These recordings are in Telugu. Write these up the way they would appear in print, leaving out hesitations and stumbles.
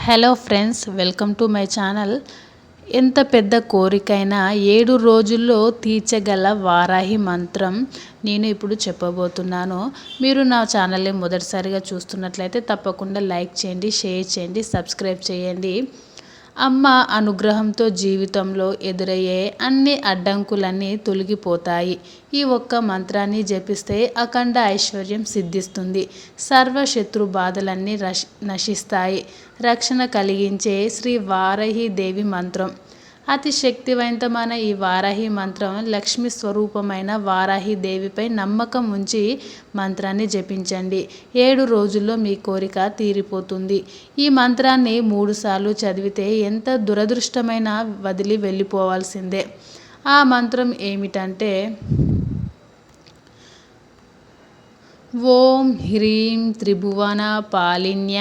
Hello friends, welcome to my channel. ఎంత పెద్ద కోరికైనా 7 రోజుల్లో తీర్చగల వారాహి మంత్రం నేను ఇప్పుడు చెప్పబోతున్నాను. మీరు నా ఛానల్ని మొదటిసారిగా చూస్తున్నట్లయితే తప్పకుండా లైక్ చేయండి, షేర్ చేయండి, సబ్స్క్రైబ్ చేయండి. అమ్మ అనుగ్రహంతో జీవితంలో ఎదురయ్యే అన్ని అడ్డంకులన్నీ తొలగిపోతాయి. ఈ ఒక్క మంత్రాన్ని జపిస్తే అఖండ ఐశ్వర్యం సిద్ధిస్తుంది. సర్వశత్రు బాధలన్నీ నశిస్తాయి. రక్షణ కలిగించే శ్రీ వారాహి దేవి మంత్రం. అతి శక్తివంతమైన ఈ వారాహి మంత్రం లక్ష్మి స్వరూపమైన వారాహి దేవిపై నమ్మకం ఉంచి మంత్రాన్ని జపించండి. 7 రోజుల్లో మీ కోరిక తీరిపోతుంది. ఈ మంత్రాన్ని 3 సార్లు చదివితే ఎంత దురదృష్టమైన వదిలి వెళ్ళిపోవాల్సిందే. ఆ మంత్రం ఏమిటంటే, ఓం హ్రీం త్రిభువన పాలిన్య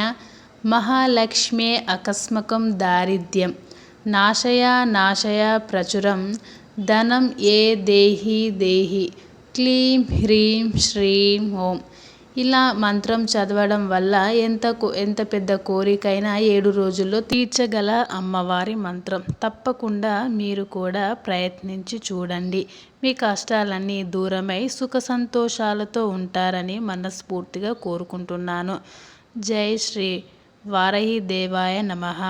మహాలక్ష్మే అకస్మకం దారిద్ర్యం నాశయ ప్రచురం ధనం ఏ దేహి దేహి క్లీం హ్రీం శ్రీం ఓం. ఇలా మంత్రం చదవడం వల్ల ఎంత పెద్ద కోరికైనా 7 రోజుల్లో తీర్చగల అమ్మవారి మంత్రం. తప్పకుండా మీరు కూడా ప్రయత్నించి చూడండి. మీ కష్టాలన్నీ దూరమై సుఖ సంతోషాలతో ఉంటారని మనస్ఫూర్తిగా కోరుకుంటున్నాను. జై శ్రీ వారాహి దేవాయ నమః.